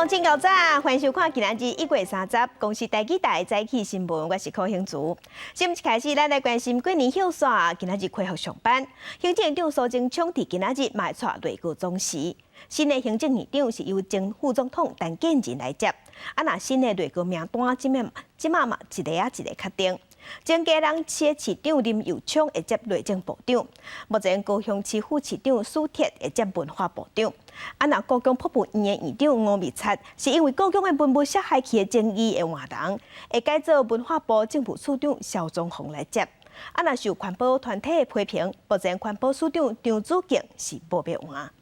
通真够早，欢迎收看今仔日1月30公司台记台早起新闻，我是柯兴竹。新闻一开始，咱来关心过年休煞，今仔日恢复上班。行政长苏贞昌伫今仔日卖出内阁总辞，新的行政院长是由前副总统陈建仁来接。那新的内阁名单即马嘛一个一个确定。前嘉南市的市长林佑昌会接内政部长，目前高雄市副市长苏铁会接文化部长。那高雄瀑布园的园长吴美灿是因为高雄的文物涉害去的争议的换人，会改做文化部政府处长肖宗宏来接。那受环保团体的批评，目前环保署长张子敬是无要换。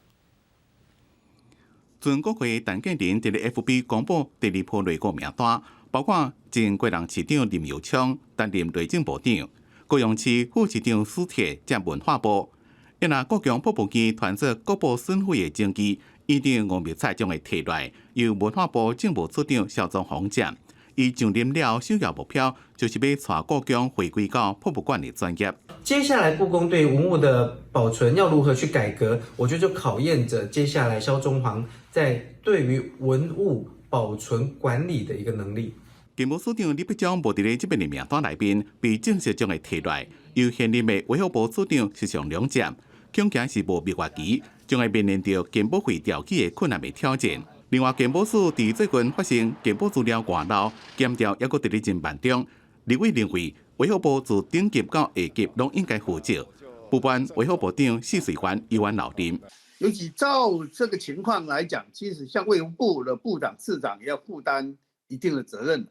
全国会陈建仁伫咧 FB 公布第二波内阁名单。包括前贵人市长林佑昌担任内政部长，高雄市副市长苏铁接文化部。因那高雄瀑布区团结国部损毁的争议，院长吴美彩将会提来，由文化部政务处长肖宗宏接。伊上任了首要目标就是要带高雄回归到瀑布馆的专业。接下来故宫对文物的保存要如何去改革，我觉得就考验着接下来肖宗宏在对于文物保存管理的一个能力。建务署长李必将无伫咧这边的名单内面，被正式将会提来，由现任的维护部署长实上两接，恐惊是无蜜月期，将会面临着健保费调起的困难的挑战。另外，健保署伫最近发生健保资料外漏，检调也阁伫咧侦办中。立委认为，维护部自顶级到下级拢应该负责。不办维护部长谢水环议员老林。尤其照这个情况来讲，其实像卫福部的部长、次长也要负担一定的责任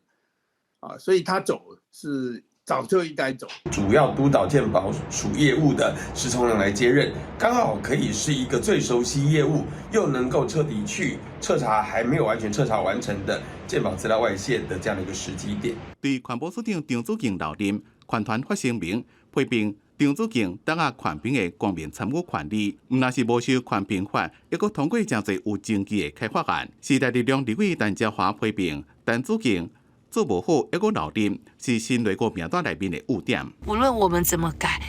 所以他走是早就应该走。主要督导健保署业务的施崇良来接任，刚好可以是一个最熟悉业务，又能够彻底去彻查还没有完全彻查完成的健保资料外泄的这样的一个时机点。对环保署长张子敬留任，环团发声明批评张子敬打压环评的公民参与权利，毋但是无受环评法，还阁通过真侪有争议的开发案。时代力量立委陈椒华批评张子敬做不好，还阁留任，是新内阁名单内面的污点。无论我们怎么改，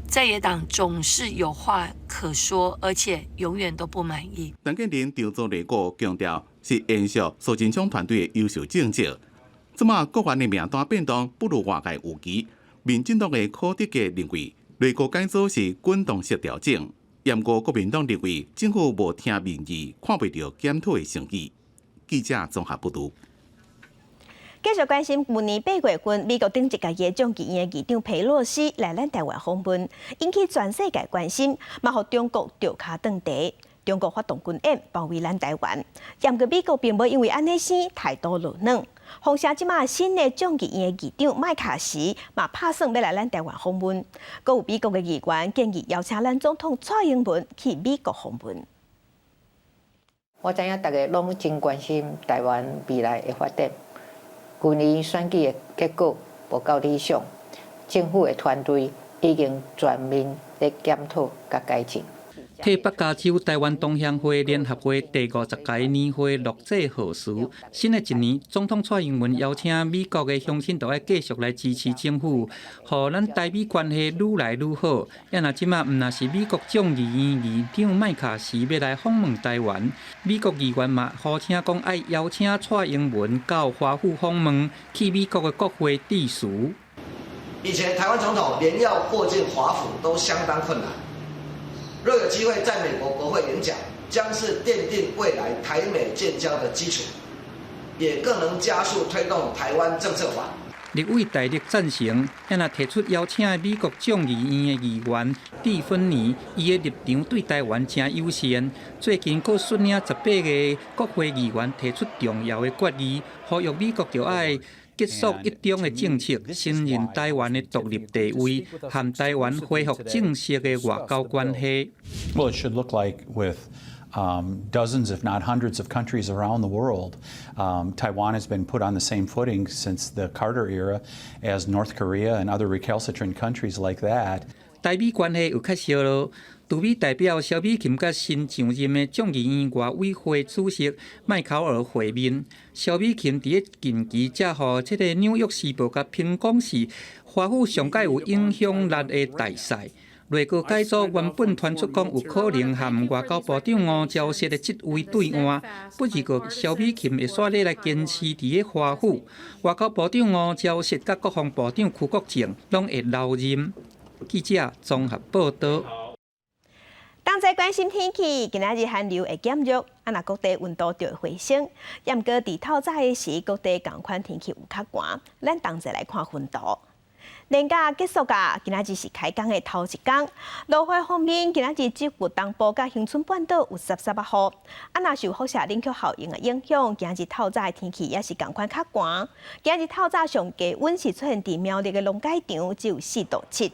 在野党总是有话可说，而且永远都不满意。陈建仁调做内阁，强调是延续苏贞昌团队的优秀政绩。即马国员的名单变动不如外界预期，民进党的柯德嘅认为内阁改组是滚动式调整，严过国民党认为政府无听民意，看不到检讨的诚意。记者综合报道。继续关心旧年8月份，美国顶一届众议院的议长佩洛西来咱台湾访问，引起全世界关心，嘛互中国掉脚断地。中国发动军演包围咱台湾，不过美国并无因为安尼生态度落软。风声即马新的众议院的议长麦卡锡嘛打算要来咱台湾访问，阁有美国的议员建议邀请咱总统蔡英文去美国访问。我知影大家拢真关心台湾未来的发展。去年选举的结果无够理想，政府的团队已经全面在检讨甲改进。替北加州台湾同乡会联合会第50届年会录制贺词。新的一年，总统蔡英文邀请美国的乡亲都要继续来支持政府，互咱台美关系愈来愈好。也若即马毋若是美国众议院议长麦卡锡要来访问台湾，美国议员嘛呼请讲爱邀请蔡英文到华府访问，去美国的国会致辞。以前台湾总统连要过境华府都相当困难。若有机会在美国国会演讲，将是奠定未来台美建交的基础，也更能加速推动台湾政策法。立委大力赞成，也若提出邀请美国众议院的议员蒂芬尼，伊的立场对台湾真友善。最近，佫率领18个国会议员提出重要的决议，呼吁美国就爱结束一中的政策，承认台湾的独立地位，和台湾恢复正式的外交关系。Well, it should look like with dozens, if not hundreds, of countries around the world. Taiwan has been put on the same footing since the Carter era as North Korea and other recalcitrant countries like that. 台美关系有较烧咯。驻美代表萧美琴甲新上任的众议院外委会主席麦考尔会面。萧美琴伫咧近期才互这个《纽约时报》甲《苹果市》华府上届有影响力的大赛。内阁改组原本传出讲有可能和外交部长吴钊燮的职位对换，不如果萧美琴会选择来坚持伫个华府，外交部长吴钊燮甲国防部长邱国正拢会留任。记者综合报道。当在关心天气，今仔日寒流会减弱，若各地温度就会回升。也毋过伫透早的时，各地同款天气有较寒。咱同齐来看温度。年假结束啊，今仔日是开工的头一天。落雨方面，今仔日只有东部甲恒春半岛有13雨。若受辐射冷却效应的影响，今仔日透早的天气也是同款较寒。今仔日透早上低温是出现伫苗栗的龙解场，只有4度7。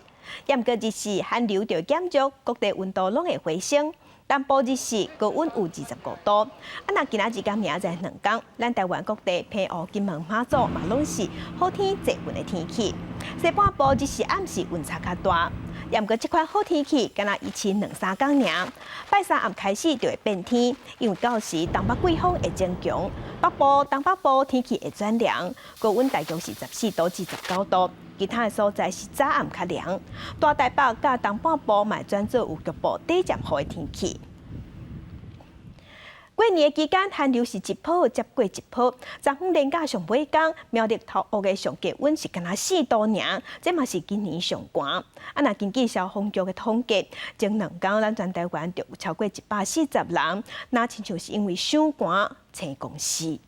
也毋过日时寒流就减弱，各地温度拢会回升。东部日时高温有25度。若今仔日甲明仔载2天，咱台湾各地澎湖、金门、马祖嘛拢是好天济云的天气。西半部日时暗时温差较大。也毋过这款好天气，敢若维持2-3天尔。拜三暗开始就会变天，因为到时东北季风会增强，北部、东北部天气会转凉，高温大约是14度至19度。其他的所在是早暗较凉，大台北甲东半部嘛转做有局部短暂雨的天气。过年的期间，寒流是一波接过一波。昨昏连假上尾天，苗栗头屋的上低温是敢若4度尔，这嘛是今年上寒。若根据消防局的统计，前2天咱全台湾就有超过140人，那亲像是因为伤寒请公司。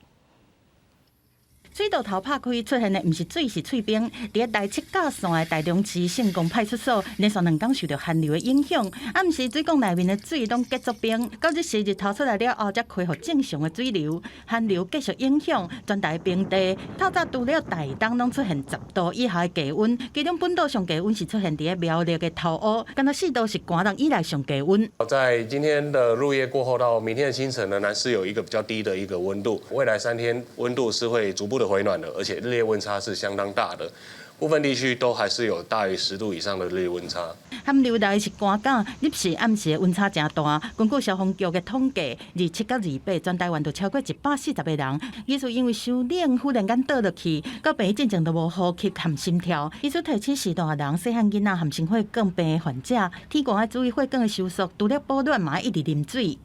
水道头拍开出现的，毋是水是碎冰。伫个台七甲线的台中市圣公派出所，连续2天受到寒流的影响，暗时水管内面的水拢结作冰。到日时日头出来了后，才恢复正常的水流。寒流继续影响全台平地，透早除了台东拢出现10度以下的低温，其中本岛上低温是出现伫个苗栗的头屋，敢若4度是寒人以来上低温。在今天的入夜过后到明天的清晨，仍然是有一个比较低的一个温度。未来3天温度是会逐步的回暖的，而且日夜温差是相当大的，部分地区都还是有大于10度以上的日夜温差。寒流来是寒港，日时暗时的温差真大。根据消防局的统计，27到28，全台湾都超过140个人，疑似因为伤冷忽然间倒落去，到病进前都无呼吸含心跳。因此提醒适大人、细汉囡仔含心血管病的患者，天寒要注意血管的收缩，除了保暖嘛，一直啉水。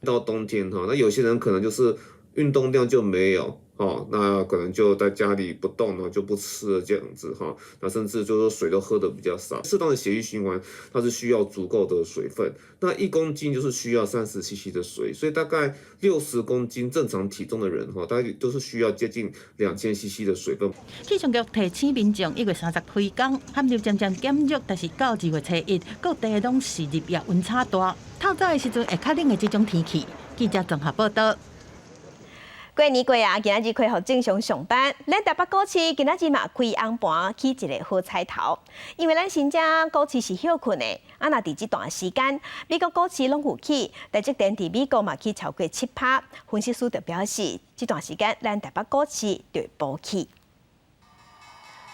到冬天哈，那有些人可能就是运动量就没有。那可能就在家里不动了，就不吃了这样子哈。那甚至就是说水都喝的比较少。适当的血液循环，它是需要足够的水分。那1公斤就是需要30 cc 的水，所以大概60公斤正常体重的人哈，大概都是需要接近2000 cc 的水分。气象局提醒民众1月30开工，寒流渐渐减弱，但是到2月初1，各地拢是日夜温差大。透早的时阵会较冷的这种天气。记者综合报道。过年过啊，今仔日恢复正常上班。咱台北股市今仔日嘛开红盘，起一个好彩头。因为咱新正股市是休困的，若伫这段时间，美国股市拢有起，台积电伫美国嘛起超过7%。分析师就表示，这段时间咱台北股市就会补起。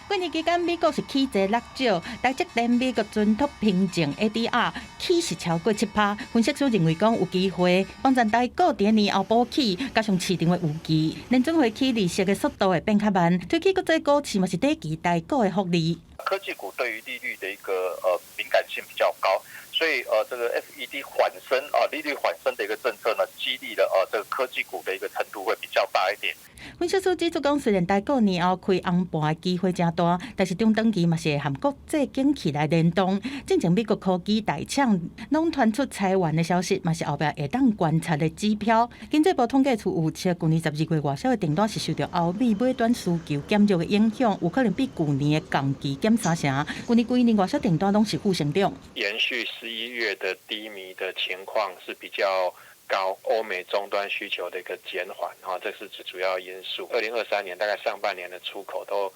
过年期间，美国是起坐落少，台积电美国准托平证 ADR 起是超过7%。分析师认为讲有机会，帮助台股伫年后补起，加上市场的预期，联准会起利息的速度会变较慢，推起国际股市嘛是短期台股的福利。科技股对于利率的一个敏感性比较高。所以这个 FED 缓升利率缓升的一个政策呢，激励了这个科技股的一个程度会比较大一点。分析师指出讲，虽然台股年后开红盘的机会真大，但是中长期嘛是会和国际景气来联动。正前美国科技大厂拢传出裁员的消息，嘛是后壁会当观察的指标。经济部统计处预测，去年12月外销的订单是受到欧美买单需求减弱的影响，有可能比去年的同期减3成。去年规年外销订单拢是负成长，延续11月的低迷的情况是比较高，欧美终端需求的一个减缓这是主要因素。2023年大概上半年的出口都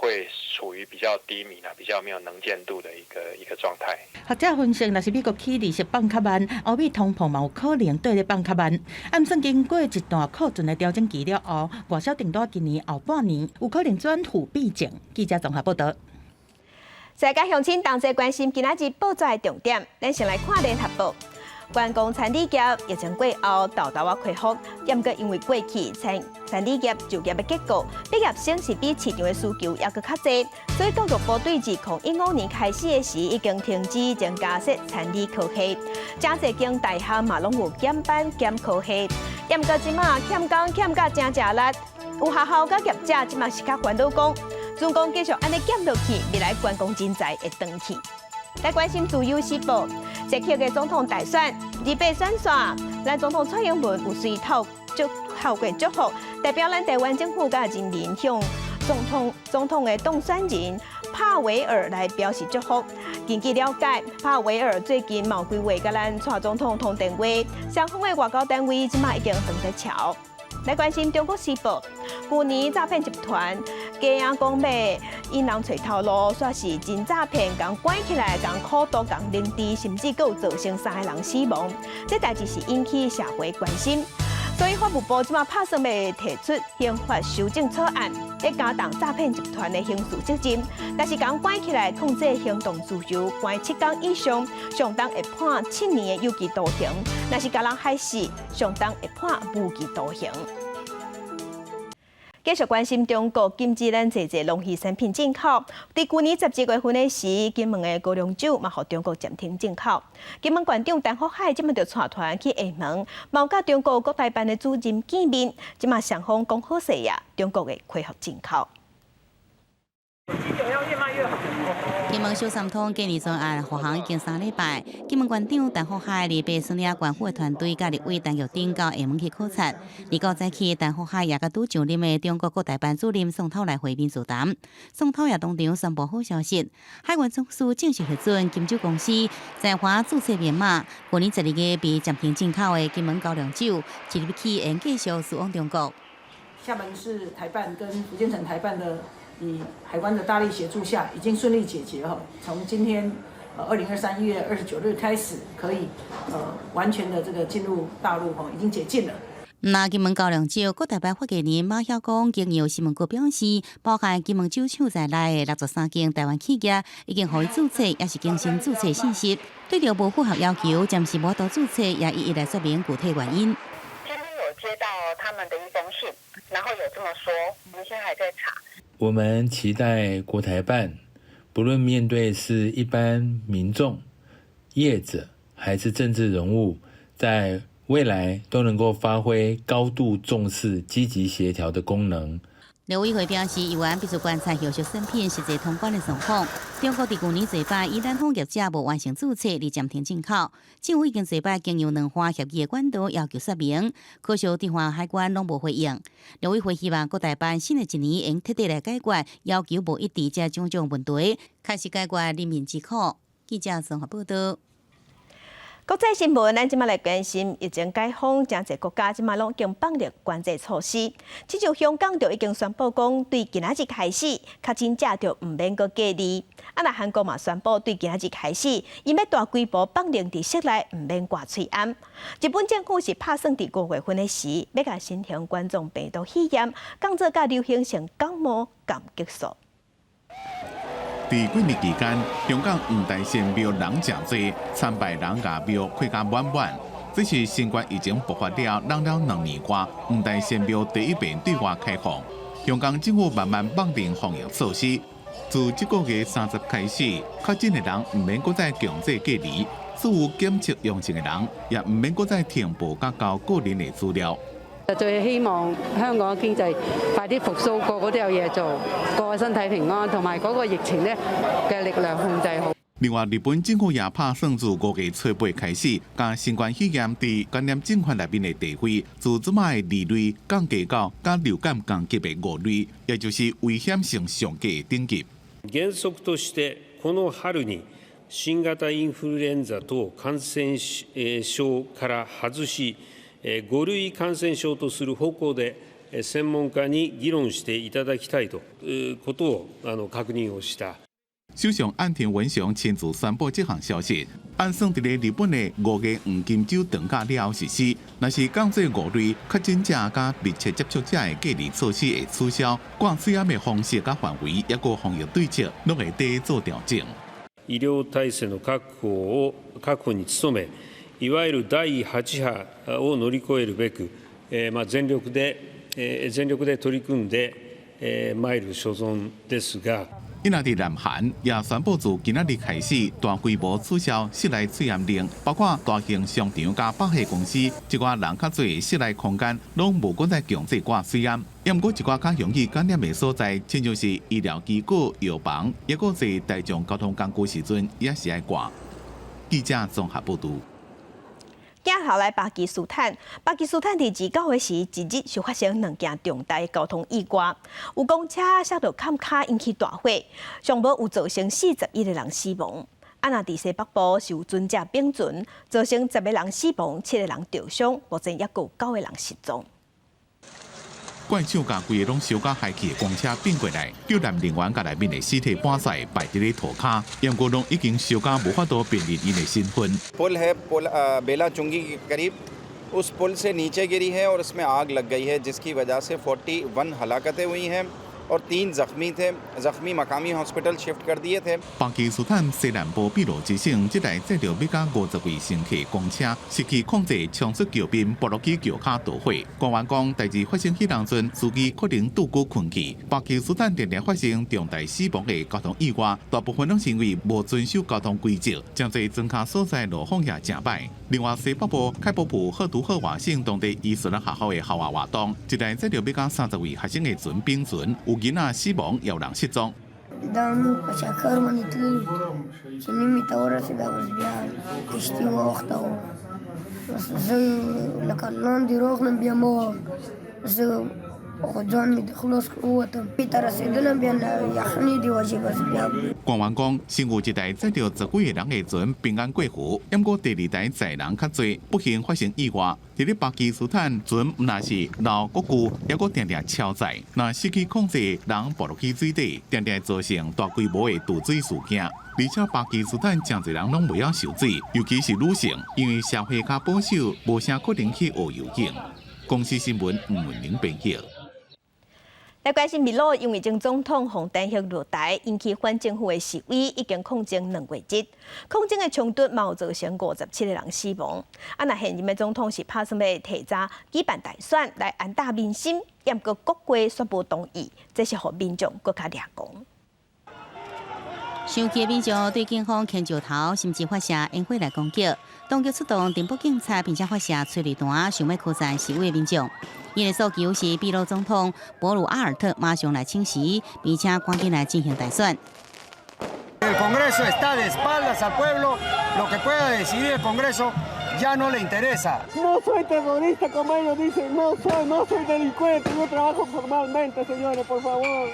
会处于比较低迷比较没有能见度的一个状态。学者分析，若是美国起利息放较慢，欧美通膨嘛有可能对咧放较慢。按算经过一段库存的调整期了后，外销订单今年后半年有可能转负变正。记者综合报道。世界乡亲同齐关心今仔日报纸的重点，咱先来看联合报。观光餐饮业疫情过后豆豆恢复，不过因为过去餐饮业就业的结果，毕业生是比市场的需求也搁较济，所以教育部对自2015年开始的时已经停止增加设餐饮科系，真侪间大学嘛拢有减班减科系，不过即马欠工欠甲真吃力，有学校甲业者即马是较烦恼讲，如果继续安尼减落去，未来观光人才会断去。来关心自由时报，即刻的总统大选，28选线，咱总统蔡英文有随透过祝福，代表咱台湾政府甲人民向总统的当选人帕维尔来表示祝福。根据了解，帕维尔最近有规划甲咱蔡总统通电话，双方的外交单位即马已经正在瞧。来关心中国时报，去年诈骗集团假样讲要引人找头路，说是真诈骗，共关起来，共苦毒，共凌迟，甚至还有造成3个人死亡。这代志是引起社会关心，所以法务部即马打算要提出刑法修正草案，要加重诈骗集团的刑事责任。但是共关起来，控制行动自由，关7天以上，上当会判7年的有期徒刑；若是甲人害死，上当会判无期徒刑。继续关心中国禁止咱侪农渔产品进口。伫去年11月份的时，金门的高粱酒嘛，互中国暂停进口。金门县长陈福海即马就带团去厦门，毛甲中国国台办的主任见面，即马双方讲好势呀，中国会恢复进口。金门小三通建立专案复航已经3礼拜，金门县长陈福海28顺利县府的团队甲立委陈玉珍到厦门去考察。29早起，陈福海也甲拄上任的中国国台办主任宋涛来会面座谈。宋涛也当场宣布好消息，海关总署正式核准金酒公司在华注册编码，去年12月被暂停进口的金门高粱酒，即日起会继续输往中国。厦门市台办跟福建省台办的。以海关的大力协助下，已经顺利解决哈。从今天2023 1月29日开始，可以完全的这个进入大陆哈，已经解禁了。那金门高粱酒，国台办发言人马晓光经由新闻局表示，包含金门酒厂在内的63间台湾企业已经可以注册，也是更新注册信息。对着无符合要求，暂时无多注册，也一一来说明具体原因。今天有接到他们的一封信，然后有这么说，我们现在还在查。我们期待国台办，不论面对是一般民众、业者还是政治人物，在未来都能够发挥高度重视、积极协调的功能。刘委会表示，议员必须观察后续审批实际通关的状况。中国伫去年嘴巴以咱方业者无完成注册而暂停进口，政府已经嘴巴经由两方协议的管道要求说明，可惜地方海关拢无回应。刘委会希望国台办新的一年应彻底来解决，要求无一致这种种问题，开始解决人民之苦。记者综合报道。国际新闻，咱即马来关心疫情解封，真侪国家即马拢已经放入管制措施。即就香港就已经宣布讲，对今仔日开始，确诊者就唔免搁隔离。那韩国嘛宣布，对今仔日开始，伊要大规模放入伫室内，唔免挂喙安。日本政府是打算伫5月份的时，要甲新型冠状病毒肺炎降做甲流行性感冒共激素。在几日期间，香港黄大仙庙人真多，参拜人家庙开甲满满。这是新冠疫情爆发了2年多，黄大仙庙第一遍对外开放。香港政府慢慢放定防疫措施，自这个月30开始，确诊的人唔免搁再强制隔离，所有检测阳性的人也唔免搁再填报甲交个人的资料。最希望香港嘅經濟快啲復甦，個個都有嘢做，個個身體平安，同埋嗰個疫情咧嘅力量控制好。另外，日本政府也打算自5月初8開始，將新冠肺炎在感染症款內面的地位，自即賣2類降低到甲流感同級別5類，也就是危險性上低等級。原則としてこの春に新型インフルエンザ等感染症から外し、5類感染症とする方向で専門家に議論していただきたいということを確認をした。首相岸田文雄亲自宣布这项消息，按算伫日本的5月黄金周长假了后实施，若是降做5類確診者甲密切接觸者的隔離措施會取消，掛水暗的方式甲範圍，抑個防疫對策，攏會得做調整。醫療體制の確保に努め、いわゆる第8波を乗り越えるべく、全力で取り組んで参る所存ですが。伊那伫南韩也宣布自今仔日开始大规模取消室内测验令，包括大型商场甲百货公司，一寡人较侪室内空间拢无管再强制挂水烟。也毋过一寡较容易感染的所在，亲像是医疗机构、药房，也个是大众交通工具时阵也是爱挂。记者综合报道。镜头来巴基斯坦，巴基斯坦伫29月时，一日就发生2件重大交通意外，有公车摔到坎卡引起大火，上无有造成41个人死亡。啊，那伫西北部是有船只并船，造成10个人死亡，7个人受伤，目前也有9个人失踪。怪手甲规个拢烧甲害去的公车并过来，救援人员甲内面的尸体搬出来摆伫咧涂骹，不过拢已经烧甲无法度辨认因的身份。पुल है बेला चुंगी के करीब उस पुल से नीचे गिरी है और इसमें आग लग गई है जिसकी वजह से 41 हलाकतें हुई हैं और 3 जख्मी थे। जख्मी मकामी हॉस्पिटल शिफ्ट कर दिए थे।巴基斯坦西南部秘鲁之省，这台载着要甲50位乘客公车失去控制，冲出桥边，跌落去桥骹导火。官员讲，代志发生迄当阵，司机可能拄久困去。巴基斯坦连连发生重大死亡的交通意外，大部分拢是因为无遵守交通规则，真侪庄卡所在路况也真歹。另外，西北部开普普赫图赫瓦省当地伊斯兰学校的校外活动，一台载着要甲30位学生的船并船，有囡仔死亡，也有人失踪。دام شاکر منی تلی چې نیمه ته ورسېده بس بیا کشتي واوښته بس زه لکه لاندې راغلم بیا ما زه خو ځان مې د خلاص ووتم پې ته رسېدلم بیا یخنۍ دې وجې بس بیا官员讲，先有一台载着10几个人的船平安过河，不过第2台载人较多，不幸发生意外。伫咧巴基斯坦，船毋但是老国旧，也个常常超载，若失去控制，人跌落去水底，常常造成大规模的渡水事件。而且巴基斯坦真侪人拢袂晓受水，尤其是女性，因为社会较保守，无啥可能去学游泳。公司新闻吴文玲编辑。来关心秘鲁，因为前总统洪丹旭落台，引起反政府的示威，已经抗争2月节。抗争的冲突有造成57个人死亡。啊，那现任的总统是打算要提早举办大选来安大民心，也不过国会却无同意，这是互民众更加抓狂。生气的民众对警方牵石头，甚至发射烟火来攻击。当局出动电报警察，并且发射催泪弹，想要驱散示威的民众。伊的诉求是秘鲁总统博鲁阿尔特马上来请辞，并且赶紧来进行大选。El Congreso está de espaldas al pueblo, lo que pueda decidir el Congreso ya no le interesa. No soy terrorista como ellos dicen, no soy delincuente, yo trabajo formalmente, señores, por favor.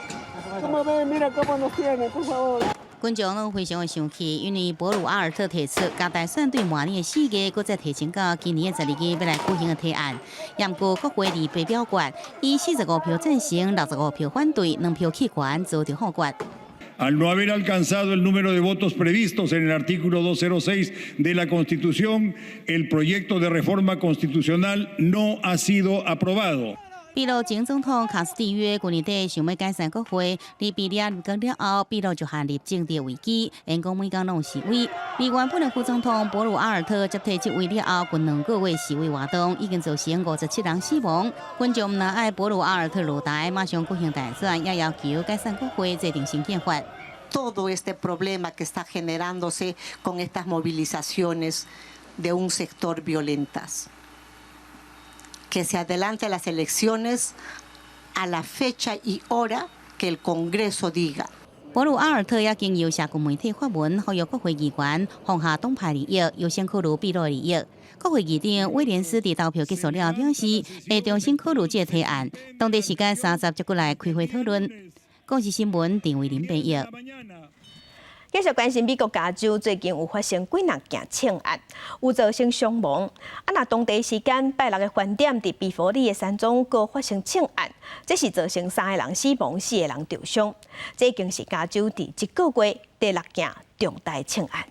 Como ven, mira cómo nos tienen, por favor. 群众拢非常的生气，因为博鲁阿尔特提出将大选对明年的4月，搁再提前到今年的12月要来举行的提案。也毋过国会里被表决，以45票赞成、65票反对、2票弃权，遭到否决。Al no haber alcanzado el número de votos previstos en el artículo 206 de la Constitución, el proyecto de reforma constitucional no ha sido aprobado. 秘鲁前总统卡斯蒂约去年底想要解散国会，而被抓入监了后，秘鲁就陷入政治危机，因讲每天拢有示威。而原本的副总统博鲁阿尔特接替这位了后，近2个月示威活动已经造成57人死亡。群众唔爱博鲁阿尔特落台，马上举行大选，也要求解散国会，制定新宪法。Todo este problema que está generándose con estas movilizaciones de un sector violentas. Que se adelante las elecciones a la fecha y hora que el Congreso diga. 博鲁阿尔特也经由社群媒体发文，呼吁国会议员放下党派利益，优先考虑秘鲁利益。国会议长威廉斯伫投票结束了表示，会重新考虑这个提案。当地时间30日过来开会讨论。公视新闻陈伟林编译。继续关心美国加州最近有发生几人件枪案，有造成伤亡。那当地时间拜6的饭店伫比佛利的山庄阁发生枪案，这是造成3个人死亡，4个人受伤。这已经是加州第1个月第6件重大枪案。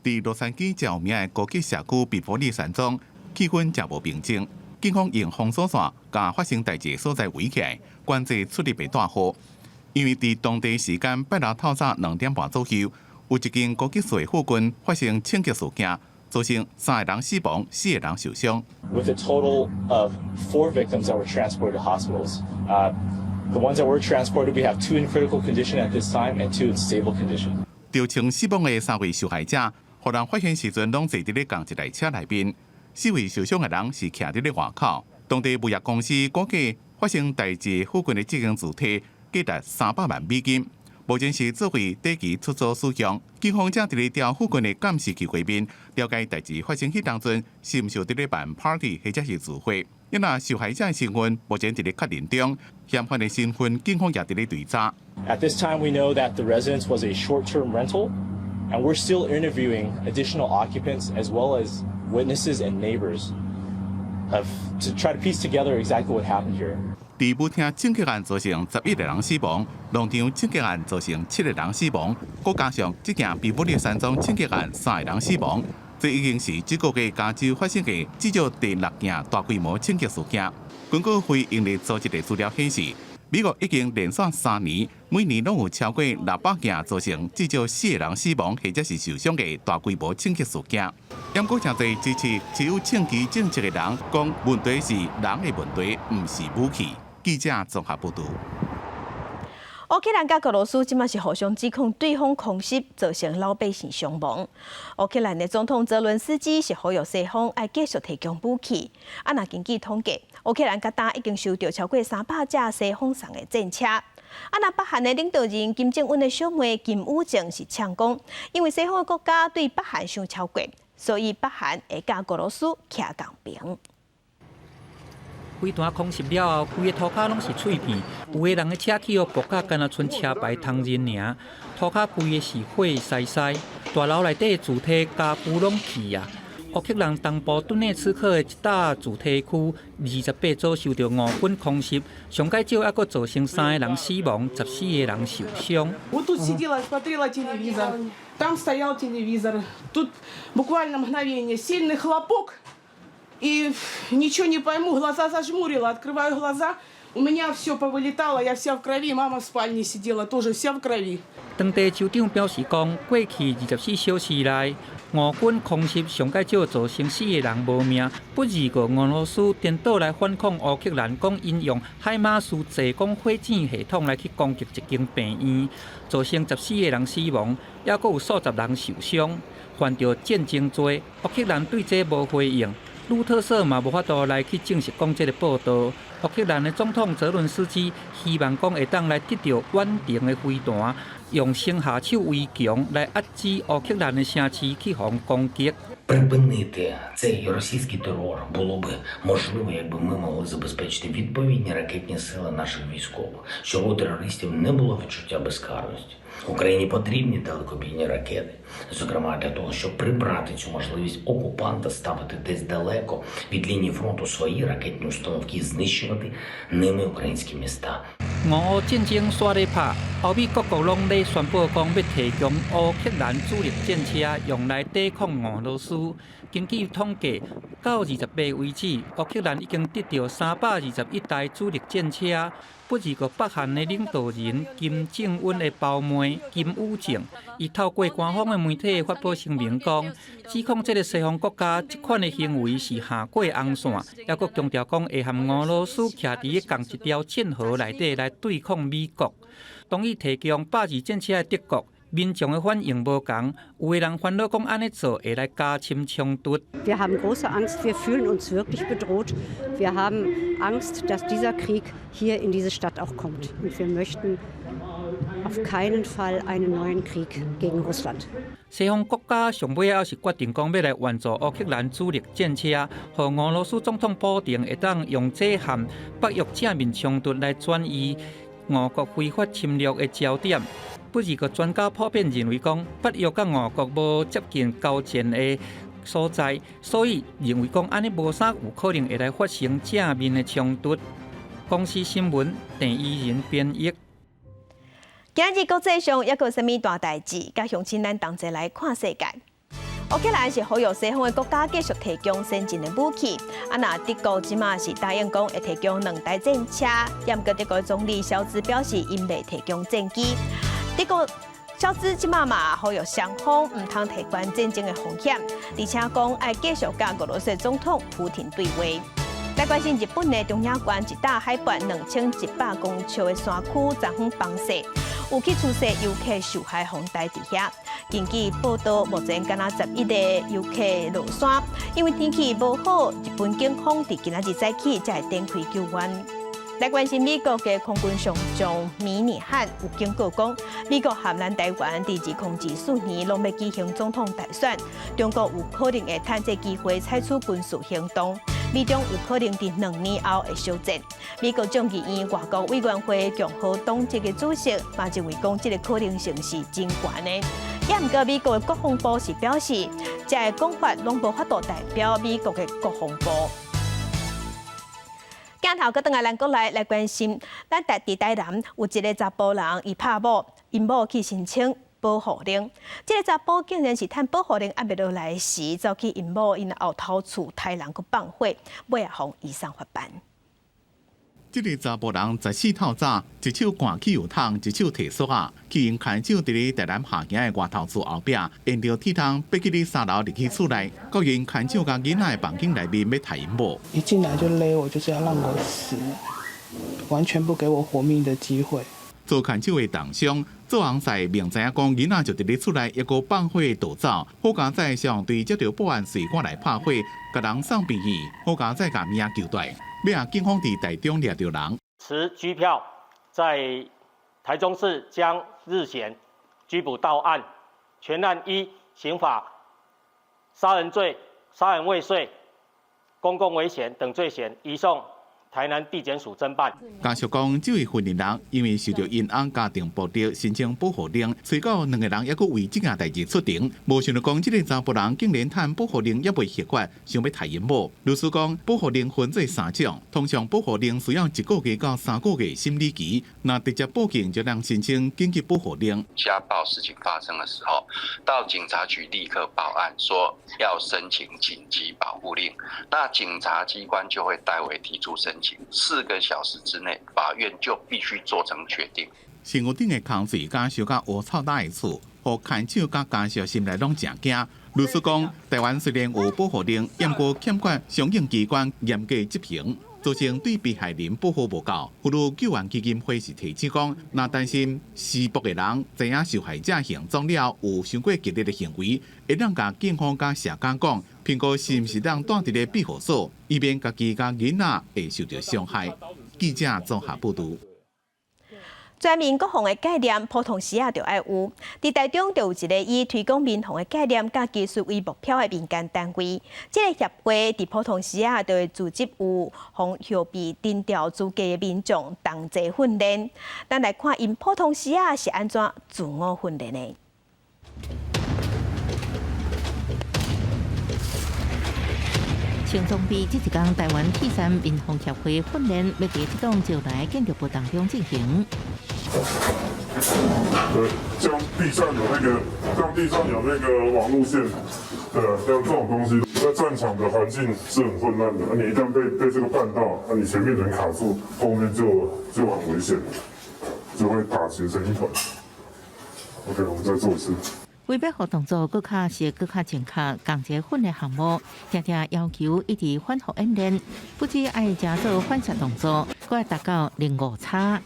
伫洛杉矶较有名的高级社区比佛利山庄，气氛真无平静。警方用封锁线甲发生代志所在围起来，关制出入的大户。因为伫当地时间拜6透早2点半左右，有一间高级税附近发生枪击事件，造成3个人死亡，4个人受伤。With a total of 4 victims that were transported to hospitals. The ones that were transported, we have 2 in critical condition at this time and 2 in stable condition. 造成死亡的3位受害者，互人发现时阵拢坐伫咧同一台车内面。4位受伤的人是徛伫咧外口。当地物业公司估计发生代志附近的这间主体价值300万美金，目前是作为短期出租使用。警方正伫咧调附近的监视器画面，了解代志发生迄当阵是毋是伫咧办 party 或者是聚会。因那受害者的身份目前伫咧确认中，嫌犯的身份警方也伫咧追查。At this time, we know that the residence was a short-term rental, and we're still interviewing additional occupants as well as witnesses and neighbors to try to piece together exactly what happened here. 伫舞厅枪击案造成11个人死亡，农场枪击案造成7个人死亡，佮加上即件比布列山庄枪击案3个人死亡，这已经是这个月加州发生的至少第6件大规模枪击事件。根据非营利组织的资料显示，美国已经连续3年，每年拢有超过600件造成至少4个人死亡或者是受伤的大规模枪击事件。不过，诚侪支持持有枪支政策的人讲，问题是人的问题，唔是武器。记者综合报道。乌克兰甲俄罗斯即马是互相指控对方空袭造成老百姓伤亡。乌克兰的总统泽伦斯基是呼吁西方要继续提供武器。若根据统计，乌克兰甲打已经收到超过300架西方送的战车。若北韩的领导人金正恩的小妹金宇正是呛讲，因为西方的国家对北韩伤超过，所以北韩会甲俄罗斯徛共平。飞弹空袭了后，规个涂骹拢是碎片，有个人的车起爆甲敢若剩车牌通人尔，涂骹规个是火塞塞，大楼内底主体家具拢去啊。乌克兰东部顿涅茨克的一大主体区，28组受到俄军空袭，上介少还佫造成3个人死亡，14个人受伤。Вот тут сидела, смотрела телевизор, там стоял телевизор. Тут буквально мгновение, сильный хлопок, и ничего не пойму, глаза зажмурила, открываю глаза, у меня все повылетало, я вся в крови, мама в спальне сидела, тоже вся в крови. 当地州长表示讲，过去24小时内，俄军空袭上介少造成4个人无命。不日个俄罗斯颠倒来反抗乌克兰，讲因用海马斯制攻火箭系统来去攻击一间病院，造成14个人死亡，也佫有数十人受伤，犯着战争罪。乌克兰对这无回应。路特社嘛无法度来去证实讲这个报道。乌克兰的总统泽伦斯基希望讲会当来得到稳定的飞弹，用先下手为强来压制乌克兰的城市去防攻击。Припинити цей російський терор було б можливо, якби ми могли забезпечити відповідні ракетні сили наших військових, щоб у терористів не було відчуття безкарності. Україні потрібні далекобійні ракети, зокрема для того, щоб прибрати цю можливість окупанта ставити десь далеко від лінії фронту свої ракетні установки і знищувати ними українські міста. 俄乌战争煞咧拍，欧美各国拢咧宣布讲要提供乌克兰主力战车用来抵抗俄罗斯。根据统计，到28为止，乌克兰已经得到321台主力战车。不日个北韩的领导人金正恩的胞妹金宇正，伊透过官方的媒体发布声明讲，指控这个西方国家这款的行为是下过红线，也佫强调讲会和俄罗斯徛伫同一条堑壕内底来对抗美国。同意提供82战车的德国。民众的反应无同，有个人烦恼讲安尼做会来加深冲突。Wir haben große Angst, wir fühlen uns wirklich bedroht. Wir haben Angst, dass dieser Krieg hier in diese Stadt auch kommt. Und wir möchten auf keinen Fall einen neuen Krieg gegen Russland. 西方国家上尾也是决定讲要来援助乌克兰主力战车，和俄罗斯总统保证会当用这和北约正面冲突来转移俄国非法侵略的焦点。不日个专家普遍认为讲，北约甲俄国无接近交战的所在，所以认为讲安尼无啥有可能会来发生正面的冲突。公司新闻郑依仁编译。今日国际上还有甚物大代志？甲乡亲咱同齐来看世界。乌克兰是呼吁西方的国家继续提供先进的武器。那德国即马是答应讲会提供2台战车，不过德国总理肖兹表示，因未提供战机。德国小资即马嘛好有双方唔通提关战争的风险，而且讲爱继续甲俄罗斯总统普廷对话。来关心日本的中央关一大海拔2100公尺的山区昨昏崩溃，有去出事游客受害风台伫遐。根据报道，目前敢若11个游客落山，因为天气无好，日本警方伫今仔日早起才会展开救援。来关心美国嘅空军上将米尼汉有警告讲，美国和咱台湾伫2024年拢要举行总统大选，中国有可能会趁这机会采取军事行动，美中有可能伫2年后会相战。美国众议院外交委员会共和党籍嘅主席嘛认为讲，这个可能性是真悬的。也毋过，美国嘅国防部是表示，这个讲法拢无法度代表美国嘅国防部。镜头搁倒来咱国来关心，咱伫台南有一个查甫人，伊拍某，因某去申请保护令。这个查甫竟然是趁保护令压袂落来时，走去因某因后头厝杀人去放火，尾也互移送法办。这个查甫人14透早，一手赶汽油桶，一手提锁啊，去因牵手伫咧台南下行的外头厝后壁，沿着铁通爬去咧3楼入去厝内，国因牵手甲囡仔的房间内面要杀因某。一进来就勒我，就是要让我死，完全不给我活命的机会。做牵手的同乡，做红婿明知影讲囡仔就伫咧厝内，一个放火逃走，好佳在上对接到报案随赶来拍火，甲人送病院，好佳在甲命救出来。要让警方伫台中抓到人，持拘票在台中市将日前拘捕到案，全案依刑法杀人罪、杀人未遂、公共危险等罪嫌移送台南地检署侦办。家属讲，这位婚姻人因为受到因翁家庭暴力申请保护令，随到2个人还佫为这件代志出庭。无想到讲，这个查甫人竟然趁保护令也未合法，想要杀因某。律师讲，保护令分做3种，通常保护令需要1个月到3个月审理期，那直接报警就能申请紧急保护令。家暴事情发生的时候，到警察局立刻报案，说要申请紧急保护令，那警察机关就会代为提出申请，4个小时之内，法院就必须做成决定。新屋顶的空水甲烧甲乌臭大的厝，互牵手甲家属心内拢真惊。律师讲，台湾虽然有保护令，不过欠缺相应机关严格执行，造成对被害人保护无够。呼吁救援基金会是提醒讲，若担心施暴的人知影受害者行踪了有伤过激烈的行为，会当甲警方甲社工讲，评估是毋是当带伫咧庇护所，以免家己甲囡仔会受到伤害。记者综合报道。全面国防的概念，普通时也就要有。伫台中就有一个以推广民防的概念甲技术为目标的民间单位。这个协会伫普通时就会组织有防后备定调资格的民众同齐训练。咱来看因普通时是安怎自我训练的。轻松比这一天，台湾铁山民防协会训练要在这种招来建筑部当中进行。像地上有那个网路线，对啊，像这种东西，在战场的环境是很混乱的，你一旦被这个绊到，那你前面人卡住，后面就很危险，就会打结成一团。OK， 我们再做一次。为要互动作更较实、更较正确，共一训练项目，常常要求一直反复演练，不止爱加做反射动作，佫要达到零误差。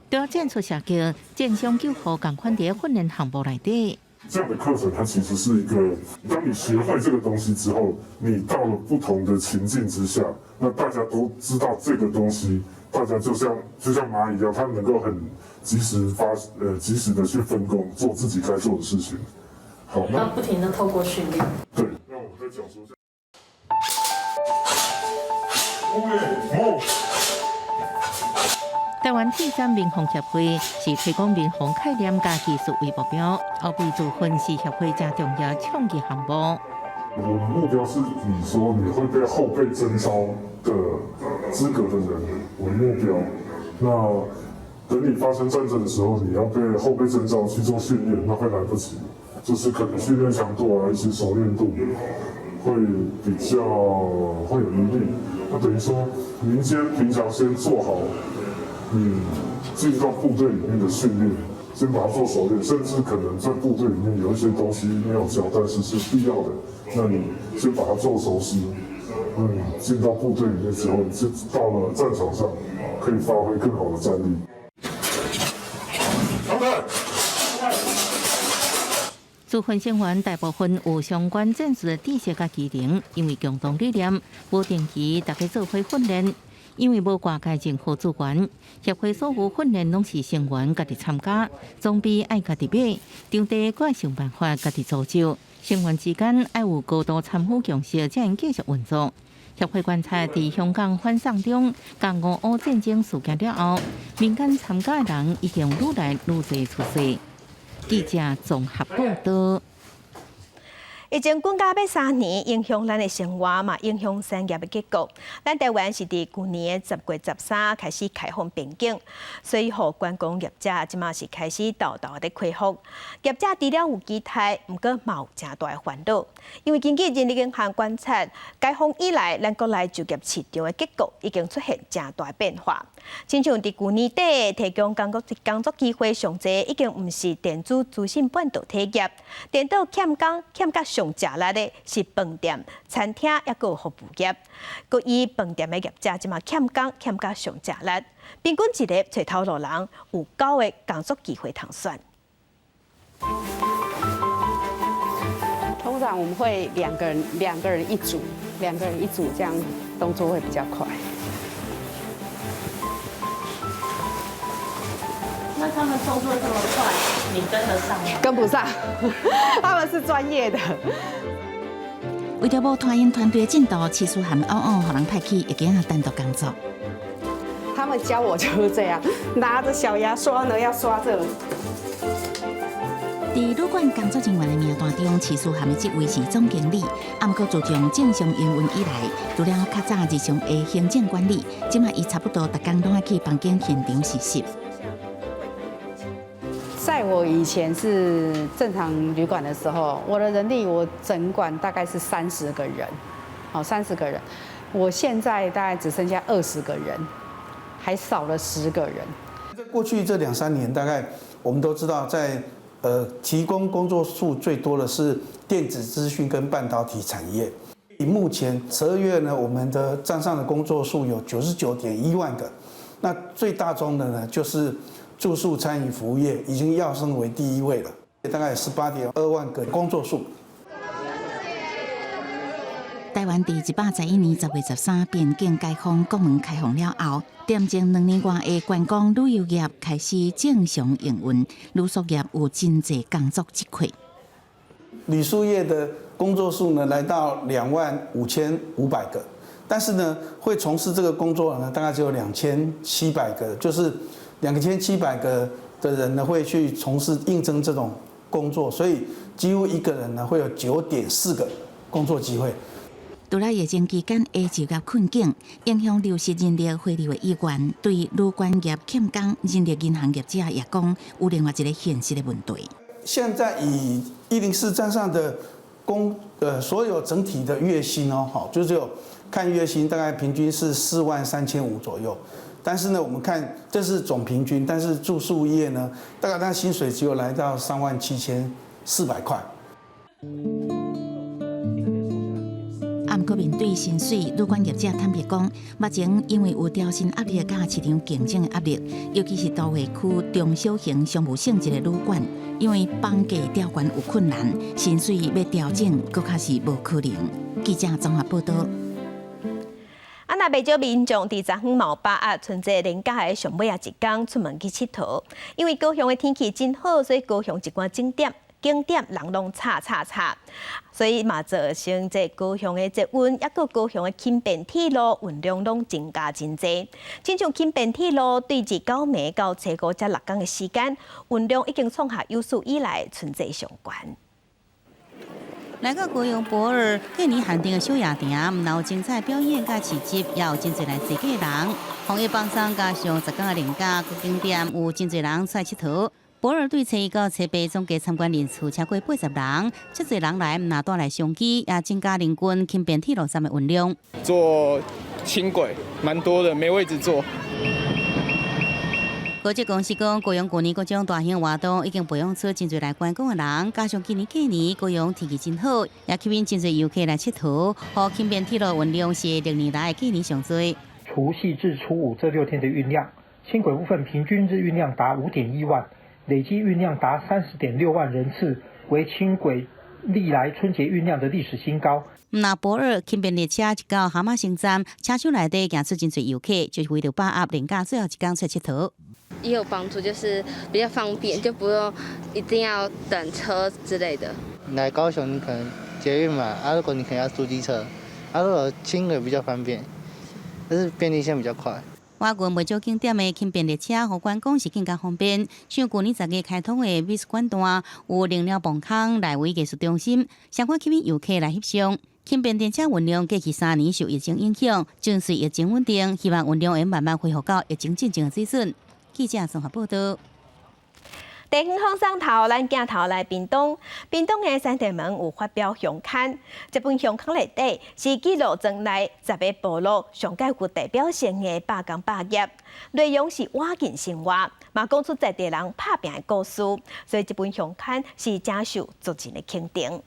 要建出社区、建伤救护共款伫训练项目内底。这样的课程，它其实是一个，当你学会这个东西之后，你到了不同的情境之下，那大家都知道这个东西。大家就像蚂蚁一样，他能够很及时的去分工，做自己该做的事情。好，那不停的透过训练。对，那我们再讲说一下。台湾铁山民防协会是推广民防概念加技术为目标，后备组分是协会加重要创意项目。我的目标是以说你会被后备征召的资格的人为目标。那等你发生战争的时候，你要被后备征召去做训练，那会来不及。就是可能训练强度啊，一些熟练度会比较会有疑虑。那等于说，民间平常先做好你进到部队里面的训练，先把它做熟练，甚至可能在部队里面有一些东西没有教，但是是必要的，那你先把它做熟悉。进到部队里面之后，你就到了战场上，可以发挥更好的战力。驻训成员大部分有相关战术的知识甲技能，因为共同理念，无定期大家做伙训练。因为无挂界政府资源，协会所有训练拢是成员家己参加，装备爱家己买，场地该想办法家己组织。成员之间爱有高度参与共识，才能继续运作。协会观察，伫香港反送中、甲俄乌战争事件了后，民间参加的人已经愈来愈侪出世。记者综合报道。疫情滚到要3年，影响咱的生活嘛，影响产业的结构。咱台湾是伫去年的10月13开始开放边境，所以互观光业者即马是开始豆豆的恢复。业者除了有期待，毋过嘛有真大的烦恼，因为根据人力银行观察，解封以来，咱国内就业市场的结构已经出现真大变化。亲像伫去年底提供工作机会上济，已经毋是电子资讯半导体业，电脑欠工欠甲上食力的是饭店、餐厅，抑佫有服务业。佮以饭店的业者即嘛欠工欠甲上食力，平均一日找头路人有9个工作机会通选。通常我们会两个人一组，这样动作会比较快。那他们动作这么快，你跟得上吗？跟不上，他们是专业的。为了要拖延团队的进度，技术含嗷嗷，互人派去一个人单独工作。他们教我就是这样，拿着小牙刷呢，要刷这里。在旅馆工作人员的名单中，技术含的职位是总经理，不过自从正常营运以来，除了较早日常的行政管理，即马伊差不多逐工拢爱去房间现场实习。在我以前是正常旅馆的时候，我的人力我整馆大概是30个人，30个人。我现在大概只剩下20个人，还少了10个人。在过去这2-3年，大概我们都知道，在提供工作数最多的是电子资讯跟半导体产业。以目前12月呢，我们的账上的工作数有99.1万个，那最大宗的呢就是住宿、餐饮、服务业已经跃升为第1位了，大概有18.2万个工作数。台湾伫111年10月13边境解封、国门开放了后，点前2年外的观光旅游业开始正常营运，旅宿业有真侪工作机会。旅宿业的工作数呢来到25500个，但是呢，会从事这个工作呢大概只有2700个，就是2700个的人呢会去从事应征这种工作，所以几乎一个人呢会有9.4个工作机会。除了疫情期间的就业困境，影响流失人力回流的意愿，对旅馆业欠工、人力银行业者也讲有另外一个现实的问题。现在以104站上的所有整体的月薪就只有看月薪大概平均是43500左右。但是呢，我们看这是总平均，但是住宿业呢，大概它薪水只有来到37400块。不过面对薪水，旅馆业者坦白讲，目前因为有调薪压力加市场竞争的压力，尤其是都会区中小型商务性质的旅馆，因为房价调悬有困难，薪水要调整，搁较是无可能。记者综合报道。那袂少民众伫昨昏嘛把握春节连假的上尾一天出门去佚佗，因为高雄的天气真好，所以高雄一寡景点人拢吵，所以嘛造成这高雄的节温，抑个高雄的轻便铁路运量拢增加真济。亲像轻便铁路对至9暝到初5这6天的时间，运量已经创下有史以来春节上悬。来到高雄博尔过年限定的小夜店，有精彩表演甲市集，也有真侪来自驾人。防疫放松加上10天的连假，各景点有真侪人出来佚佗。博尔对初一到初八总计参观人次超过80人，遮侪人来唔拿带来相机，也增加人均轻便铁路站的运量。坐轻轨蛮多的，没位置坐。高捷公司讲，高雄去年各种大型活动已经培养出真侪来观光的人，加上今年过年高雄天气真好，也吸引真侪游客来佚佗，和轻便铁路运量是6年来的过年上最。除夕至初五这6天的运量，轻轨部分平均日运量达5.1万，累计运量达30.6万人次，为轻轨历来春节运量的历史新高。那博尔轻便列车一到蛤蟆新站，车厢内底行出真侪游客，就是为了把握廉价最后一天出佚佗。也有帮助，就是比较方便，就不用一定要等车之类的。来高雄可能捷运嘛，如果你可能要租机车，如果轻轨比较方便，但是便利性比较快。外群袂少景点的轻便列车，和观光是更加方便。像去年10月开通的美术馆段，有灵了磅空内围艺术中心，相关吸引游客来翕相。轻便电车运量过去3年受疫情影响，尽随疫情稳定，希望运量会慢慢恢复到疫情之前的水准。记者综合报道。地方放送头，咱镜头来屏东。屏东的三地门有发表相刊，这本相刊内底是记录庄内10个部落上较具代表性的百工百业，内容是瓦境生活，嘛讲出在地人打拼的故事，所以这本相刊是真受族人的肯定。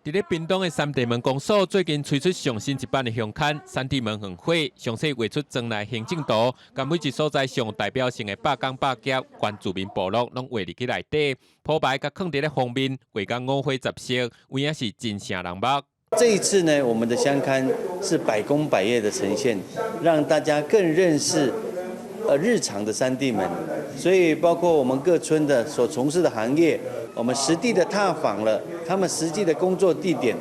伫咧屏东的三地门公所最近推出上新一版的相刊《三地门横会》，详细画出庄内行政图，甲每一所在上代表性的百工百业、原住民部落，拢画入去内底，铺排甲放伫咧封面，画甲五花杂色，有影是真正人目。这一次呢，我们的相刊是百工百业的呈现，让大家更认识日常的三地门，所以包括我们各村的所从事的行业，我们实地的踏访了他们实际的工作地点，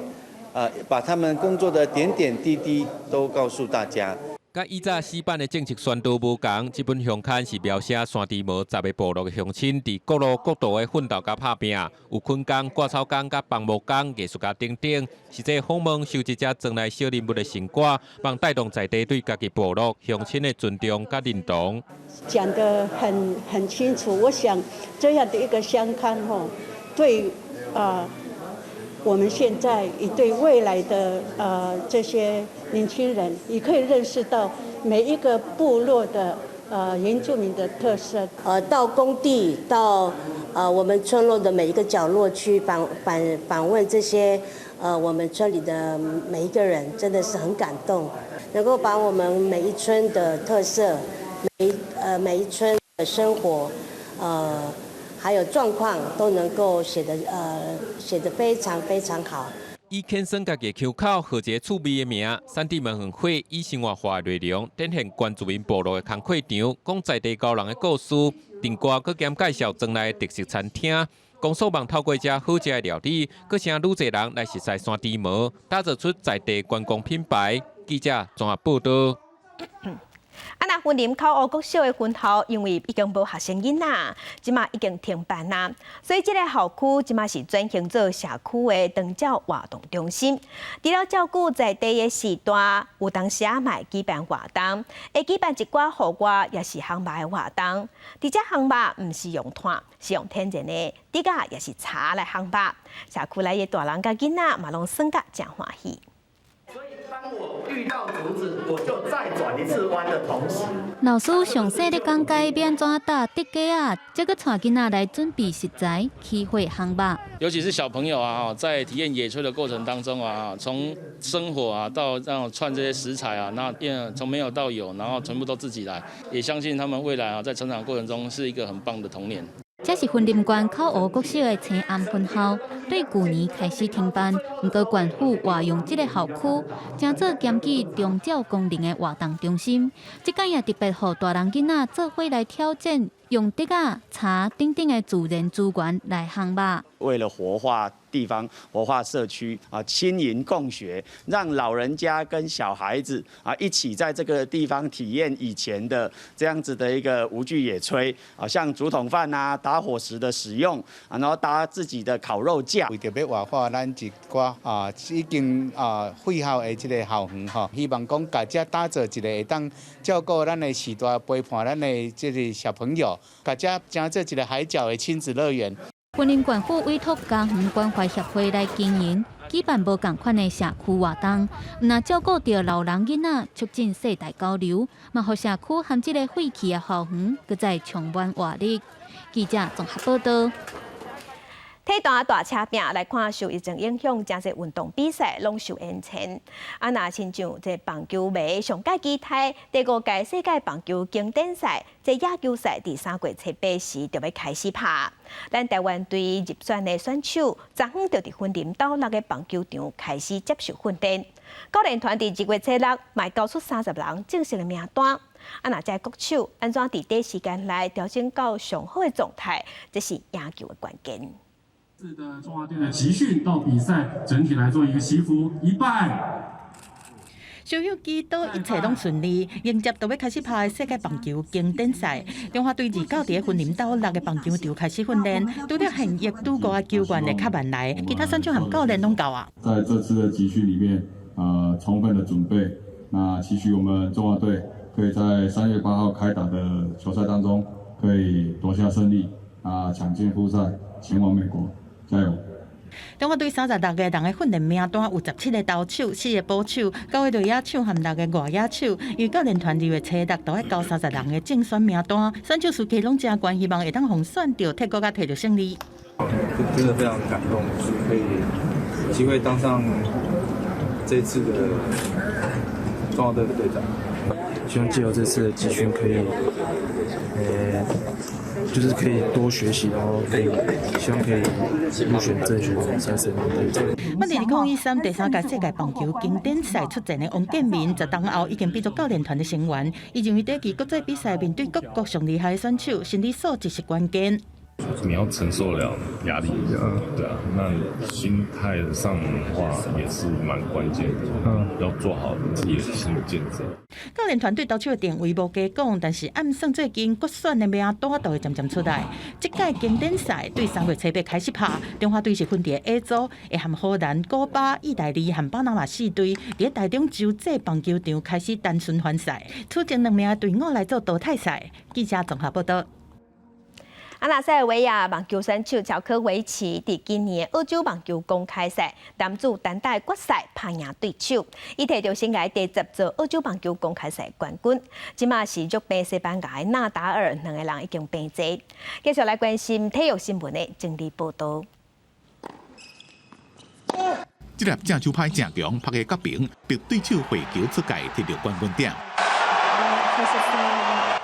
把他们工作的点点滴滴都告诉大家。甲以早4版的政策宣导无同，这本相刊是描写山地无10个部落的乡亲伫各路各道的奋斗甲打拼，有昆工、割草工、甲放牧工、艺术家等等，是这访问收集者庄内小人物的成果，帮带动在地对家己部落乡亲的尊重甲认同。讲得很清楚，我想这样的一个相刊对我们现在也对未来的这些年轻人，也可以认识到每一个部落的原住民的特色。到工地，到我们村落的每一个角落去访问这些我们村里的每一个人，真的是很感动，能够把我们每一村的特色，每一村的生活，还有状况都能够写得非常非常好。以牵生家己腔口，和一个趣味的名，三地门横会以生活化的内容，展现原住民部落的工课场，讲在地高人的故事，订歌佮兼介绍庄内的特色餐厅。公所望透过这好食的料理，佮请愈侪人来熟悉山地门，打造出在地观光品牌。记者综合报道。那云林考湖国小的分校，因为已经无学生囡仔，即马已经停办啦，所以这个校区即马是转型做社区的长照活动中心。除了照顾在地的时段，有当时也卖举办活动，会举办一寡户外也是烘焙的活动。而这烘焙唔是用炭，是用天然的竹仔也是茶来烘焙。社区内的大人甲囡仔嘛拢算甲真欢喜。当我遇到竹子，我就再转一次弯的同时，老师详细地讲解要安怎打竹架啊，再个带囡仔来准备食材，起火烘焙。尤其是小朋友啊，在体验野炊的过程当中啊，从生火啊到让串这些食材啊，那从没有到有，然后全部都自己来，也相信他们未来啊，在成长过程中是一个很棒的童年。这是云林县考湖国小的青安分校，对去年开始停办，不过县府活用这个校区，正做兼具长照功能的活动中心。这间也特别让大人囡仔做伙来挑战，用竹仔、茶等等的自然资源来烘焙。为了活化地方、活化社区啊，亲邻共学，让老人家跟小孩子啊一起在这个地方体验以前的这样子的一个无惧野炊啊，像竹筒饭啊、打火石的使用啊，然后搭自己的烤肉架效。为着要活化咱一寡已经废校的这个校园吼，希望讲家遮打造一个会当照顾咱的时代陪伴咱的这个小朋友，家遮将做一个海角的亲子乐园。云林县府委托家园关怀协会来经营，举办无同款的社区活动，那照顾到老人囡仔，促进世代交流，嘛互社区含这个废弃的校园，搁再重焕活力。记者综合报道。体大大车拼来看，受疫情影响，真侪运动比赛拢受延前。那亲像这棒球迷上届期待第5届世界棒球经典赛，这亚球赛第3月7、8时就要开始拍。咱台湾队入选的选手，昨昏就伫云林岛6个棒球场开始接受训练。教练团伫2月7日卖交出30人正式的名单。那这国手安怎伫短时间内调整到上好的状态，这是赢球的关键。的中华队的集训到比赛，整体来做一个祈福一拜。小友祈祷一切拢顺利，迎接就要开始拍的世界棒球经典赛。中华队2九伫云林岛6个棒球场开始训练，除了现役拄过的球员的较慢来，其他选手和教练拢到啊。在这次的集训里面，充分的准备，那期许我们中华队可以在3月8号开打的球赛当中，可以夺下胜利，抢进复赛，前往美国。加油！中华队36个人的训练名单有17个投手、4个捕手、9个内野手和6个外野手。与教练团2月7日都会交30人的竞选名单，选手士气拢真悬，希望会当互选到，替国家摕到胜利。真的非常感动，可以有机会当上这次的中华队的队长。希望借由这次的集训，可以就是可以多学习，然后希望可以入选正选30名队长。2013第3届世界棒球经典赛出战的王建民，在当后已经变作教练团的成员。伊认为第期国际比赛面对各国上厉害的选手，心理素质是关键。你要承受了压力，对啊，那心态上的话也是蛮关键的，要做好自己的心理建设。教练团队投手的定位无加讲，但是暗算最近决选的名单都会渐渐出来。这届经典赛对3月7、8开始拍，中华队是分伫 A 组，会和荷兰、古巴、意大利和巴拿马4队，伫台中洲际棒球场开始单循环赛，出征2名队伍来做淘汰赛。记者综合报道。那塞尔维亚棒球选手乔科维奇伫今年欧洲棒球公开赛男子单打决赛拍赢对手，伊摕到生涯第10座欧洲棒球公开赛冠军。即马是弱病西班牙的纳达尔2个人已经病逝。继续来关心体育新闻的整理报道。这粒正手拍正强，拍个角平，逼对手回球出界，摕到冠军点。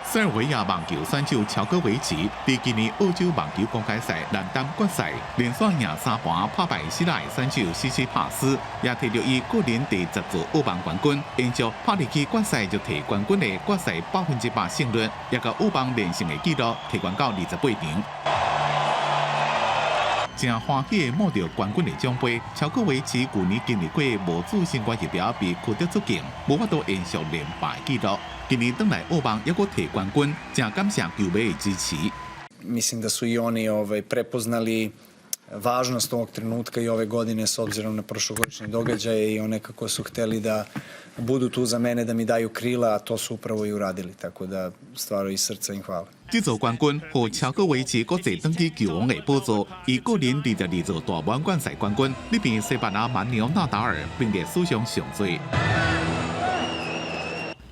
塞尔维亚棒球选手乔科维奇伫今年欧洲棒球公开赛男单决赛连续赢3盘，拍败希腊选手西西帕斯，也摕到伊个人第10座欧棒冠军。延续拍入去决赛就摕冠军的决赛100%胜率，也甲欧棒连胜的纪录提悬到28场。正欢喜的摸到冠军的奖杯，乔科维奇去年经历过无主新冠疫苗被驱逐出境，无法度延续连败纪录。今年回来欧棒也阁摕冠军，正感谢球迷的支持。Mislim da su i oni prepoznali važnost ovog trenutka i ove godine s obzirom na prošlogodišnje događaje i one kako su hteli da budu tu za mene, da mi daju krila, a to su upravo i uradili. Tako da stvarno iz srca im hvala. 这座冠军和乔科维奇国际登记球王的宝座，以个人22座大满贯赛冠军，里边西班牙蛮牛纳达尔并列史上上最。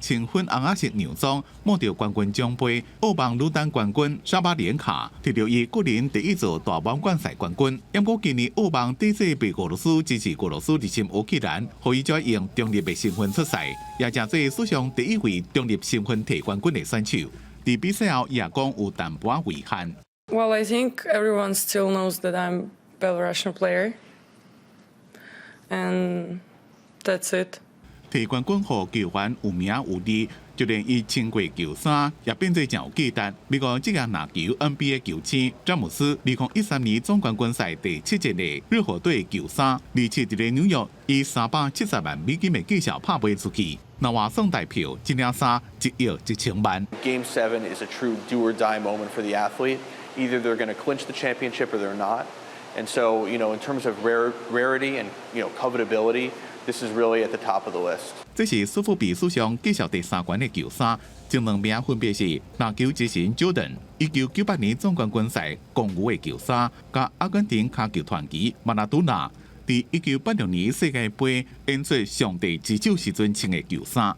穿粉红色洋装，摸到冠军奖杯，欧棒女单冠军沙巴连卡摕到伊个人第1座大满贯赛冠军。不过今年欧棒第4被俄罗斯支持俄罗斯入侵乌克兰，予伊才用中立的身份出赛，也正做史上第1位中立身份摕冠军的选手。在比赛后也讲有淡薄遗憾。Well, I think everyone still knows that I'm a Belarusian player, and that's it. 摕冠军后球员有名有利，就连伊穿过球衫也变做真有记忆。美国职业篮球 NBA 球星詹姆斯2013年总冠军赛第7节的热火队球衫，27伫纽约以370万美金的计价拍卖出去。那外送代票一领衫1.1万。Game 7 is a true do or die moment for the athlete. Either they're going to clinch the championship or they're not. And so, in terms of rarity and covetability, this is really at the top of the list. 这是苏富比史上计数第3悬的球衫，前2名分别是篮球之神 Jordan、1998年总冠军赛公牛的球衫，甲阿根廷卡球传奇马拉多纳伫1986年世界杯演出上帝之手时阵穿的球衫。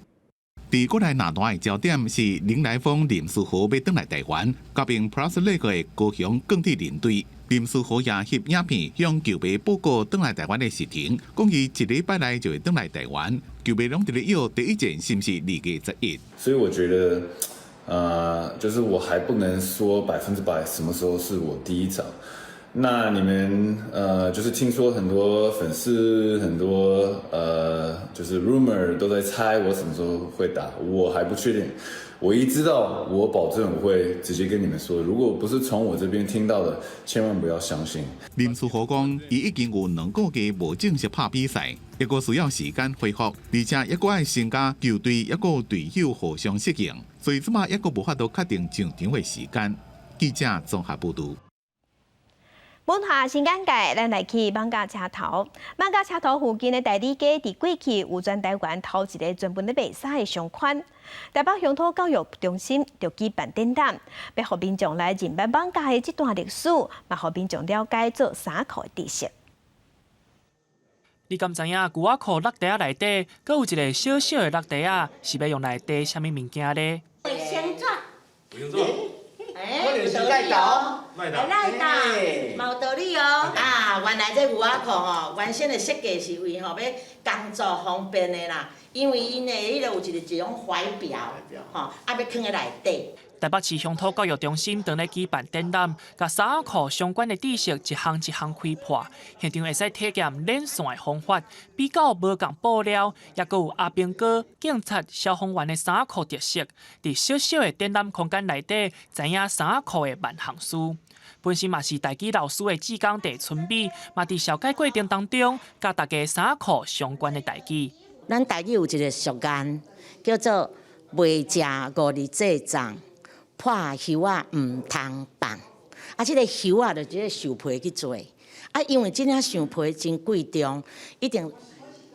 伫国内拿单的焦点是林来峰、林书豪要返来台湾，加并 Plus League 的高雄钢铁人队。林书豪也翕影片向球迷报告返来台湾的事情，讲伊1礼拜内就会返来台湾。球迷拢伫咧要第一件是不是2月11？所以我觉得，就是我还不能说100%什么时候是我第一场。那你们就是听说很多粉丝很多就是 rumor 都在猜我什么时候会打，我还不确定。唯一知道，我保证我会直接跟你们说，如果不是从我这边听到的，千万不要相信。林书豪讲，伊已经有2个月无正式拍比赛，抑个需要时间恢复，而且抑个爱参加球队抑个队友互相适应，所以即马抑个无法度确定上场的时间。记者综合报道。文化新眼界，咱来去艋舺车头。艋舺车头附近的大理街，伫过去有全台湾头一个专门咧卖衫的商圈。台北乡土教育中心就举办展览，要互民众来认识艋舺的这段历史，嘛互民众了解做衫裤的知识。你敢知影牛仔裤落地内底，阁有一个小小的落地啊，是要用来底啥物物件呢？先做。先做。我就是赖打，赖打，嘛有道理哦。啊，原来这牛仔裤吼，原先的设计是为吼要工作方便的啦，因为因的迄个有一种怀表，吼，啊要放在内底。台北市乡土教育中心正咧举办展览，甲衫仔裤相关的知识一项一项开破，现场会使体验染线的方法，比较无共布料，也阁有阿兵哥、警察、消防员的衫仔裤特色。伫小小的展览空间内底，知影衫仔裤的万项事。本身嘛是台语老师的志工地春美，嘛伫小解过程当中，甲大家衫仔裤相关的台语。咱台语有一个俗谚，叫做“袂食5日这粽”。破袖啊，唔通放。啊，这个袖啊，就这个绣皮去做。啊，因为这领绣皮真贵重，一定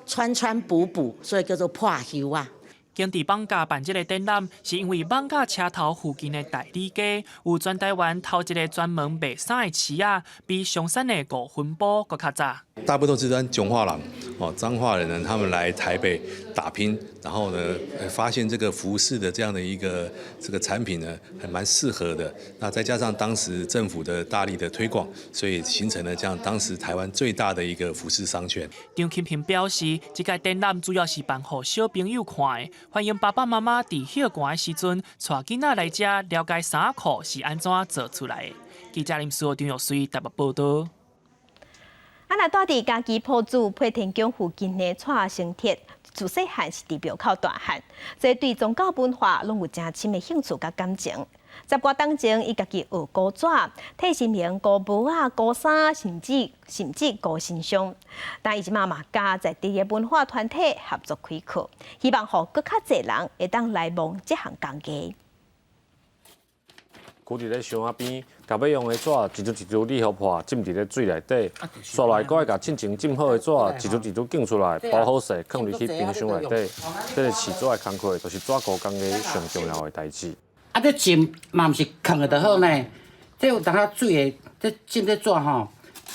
穿补，所以叫做破袖啊。经伫艋舺办这个展览，是因为艋舺车头附近的大理街有全台湾头一个专门卖衫的市啊，比上山的5分埔搁较早。大部分都是咱彰化人哦，彰化人呢，他们来台北打拼，然后呢，发现这个服饰的这样的一个这个产品呢，还蛮适合的。那再加上当时政府的大力的推广，所以形成了这样当时台湾最大的一个服饰商圈。张庆平表示，这个展览主要是办给小朋友看的，欢迎爸爸妈妈伫休寒的时阵带囡仔来遮了解衫裤是安怎做出来的。记者林书张玉水台北报道。若住伫家己埔子配天宫附近的蔡生铁，自细汉是伫庙口大汉，这对宗教文化拢有真深的兴趣甲感情。10多当前，伊家己学古纸、替新型古帽啊、古衫，甚至古新箱。但伊即嘛甲在地的文化团体合作开课，希望互更较侪人会当来望这项工艺。跍伫咧箱仔边，甲要用的纸一组一组理好破，浸伫咧水内底，刷来搁爱甲浸前浸好的纸一组一组拣出来，包好势，放入去冰箱内底。这个起纸的工课，就是纸糊工艺上重要的代志。啊，这浸嘛毋是放的就好呢，这有当下水的，这浸这纸吼，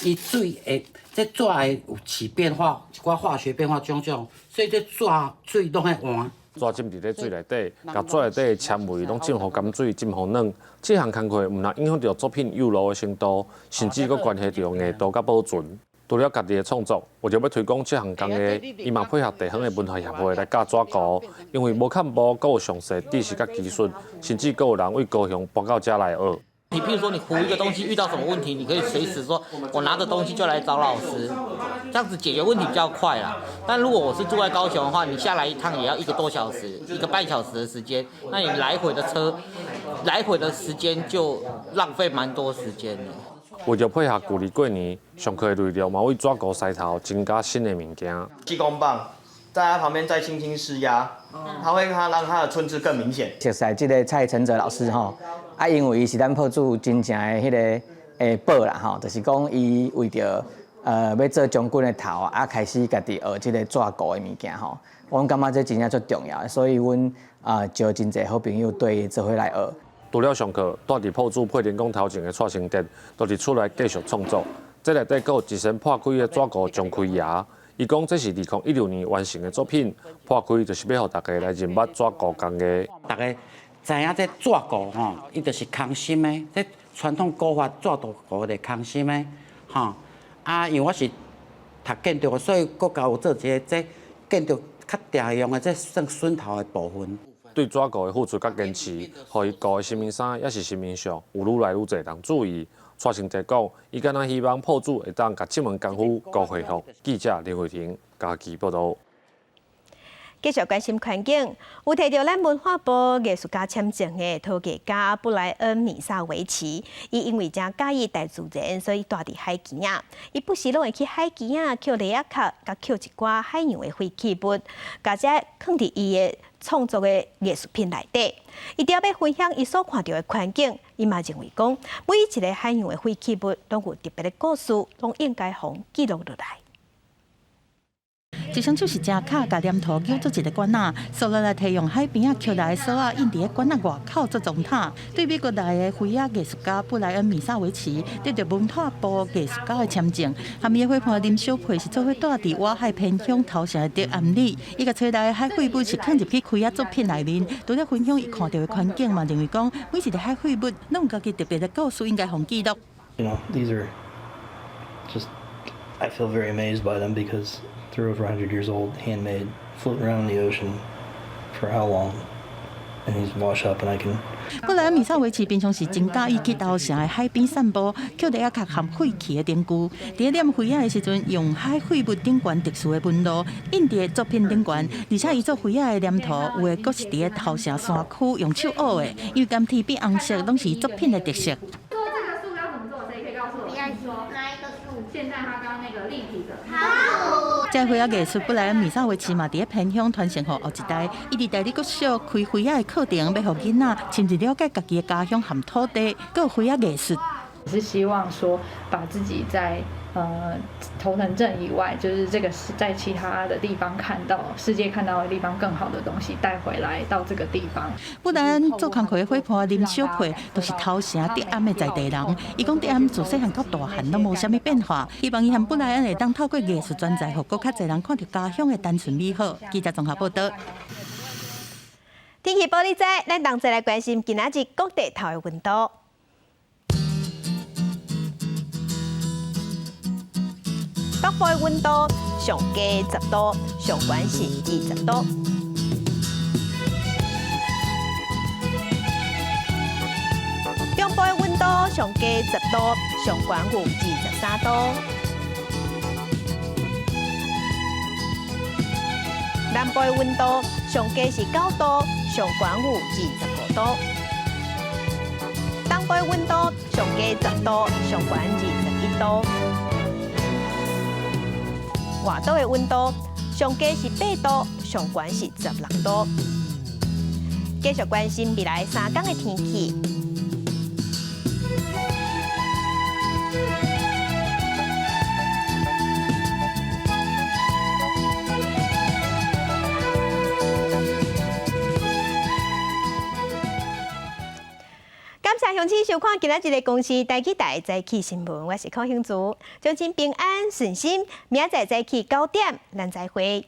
伊水会，这纸会有起变化，一寡化学变化种，所以这纸水拢爱换。纸浸伫咧水内底，甲纸内底的纤维拢浸好甘水，浸好软。这项工课毋但影响到作品幼路的程度，甚至佫关系到硬度甲保存。除了家己的创作，为着要推广这项工艺，伊嘛配合地方的文化协会来教纸糊，因为无看无，佫有详细知识甲技术，甚至佫有人为高雄搬到遮来学。你譬如说你糊一个东西遇到什么问题，你可以随时说，我拿着东西就来找老师，这样子解决问题比较快啦。但如果我是住在高雄的话，你下来一趟也要1个多小时，1个半小时的时间，那你来回的时间就浪费蛮多时间的。为着配合旧历过年，上课的内容嘛为纸糊筛头增加新的物件。气功棒在它旁边再轻轻施压，它会让它的春枝更明显。熟悉这个蔡承泽老师吼，啊，因为伊是咱埔子真正的迄个会报啦吼，就是讲伊为着要做将军的头啊，开始家己学即个抓鼓的物件吼。阮感觉这真正足重要的，所以阮招真侪好朋友对伊做伙来学。除了上课，住伫铺子配电工头前的蔡成德，都是出来继续创作。这内底佫有一身破开的抓鼓钟开牙，伊讲这是2016年完成的作品，破开就是要互大家来认捌抓鼓工艺。大家知影这抓鼓吼，伊就是空心的，这传统古法抓鼓的空心的，吼啊，因为我是读建筑的，所以佫教有做一个这建筑较常用的这算榫头的部分。对抓鼓的付出甲坚持，互伊鼓的新面衫也是新面上有愈来愈侪人注意。蔡成德讲，伊敢若希望铺主会当甲这门功夫高恢复。记者林慧婷家己报道。继续关心环境，有摕到咱文化部艺术家签证的陶艺家布莱恩·米萨维奇，伊因为真介意大自然，所以住伫海边啊。伊不时拢会去海边啊，捡螺仔壳，甲捡一寡海洋的废弃物，甲这放伫伊的创作的艺术品内底。伊除要分享伊所看到的环境，伊嘛认为讲，每一个海洋的废弃物拢有特别的故事，拢应该互记录落来。一双手是正卡，甲黏土揪做一个管仔，塑料来摕用海边啊捡来的锁啊，印伫个管仔外口做状塔。对美国来的灰亚艺术家布莱恩·米萨维奇得到文化部艺术家的签证，和伊的伙伴林小佩是做伙住伫外海偏乡头城的德安里。伊甲找来的海废物是放入去灰亚作品内面，除了分享伊看到的环境嘛，认为讲每一个海废物拢有家己特别的故事，应该互记录。You know, these are just I feel very amazed by them because they're over 100 years old, handmade, floating around in the ocean for how long? And these wash up, and I can. 布莱恩·米萨维奇平常是真介意去稻城的海边散步，捡螺仔壳含废弃的灯具。伫念灰仔的时阵，用海废物顶悬特殊的纹路，印伫作品顶悬。而且伊做灰仔的黏土，有的阁是伫个稻城山区用手挖的，因为甘甜变红色，拢是作品的特色。做这个树要怎么做？谁可以告诉我？说哪一个树？现在他刚刚那个立体的。这灰仔艺术布莱恩·米萨维奇嘛，伫个偏乡传承予后一代，伊伫大理国小开灰仔的课程，要互囡仔深入了解家己的家乡和土地，还有灰仔艺术。我是希望说，把自己在头城镇以外，就是这个是在其他的地方看到世界看到的地方更好的东西带回来到这个地方。不但做工课的伙伴林小佩，都是头城德安的在地人。伊讲德安自细汉到大汉都无啥物变化，希望伊和布莱恩会当透过艺术专才，互更较侪人看到家乡的单纯美好。记者综合报道。天气报你知，咱同齐来关心今仔日各地头的温度。北部的温度上低10度，上悬是20度。中部的温度上低10度，上悬有23度。南部的温度上低是9度，上悬有25度。东部的温度上低10度，上悬21度。外岛的温度上低是8度，上悬是16度。继续关心未来3天的天气。感谢乡亲收看今仔日的公视台记台早起新闻，我是柯兴竹，祝您平安顺心，明仔载早起9点，咱再会。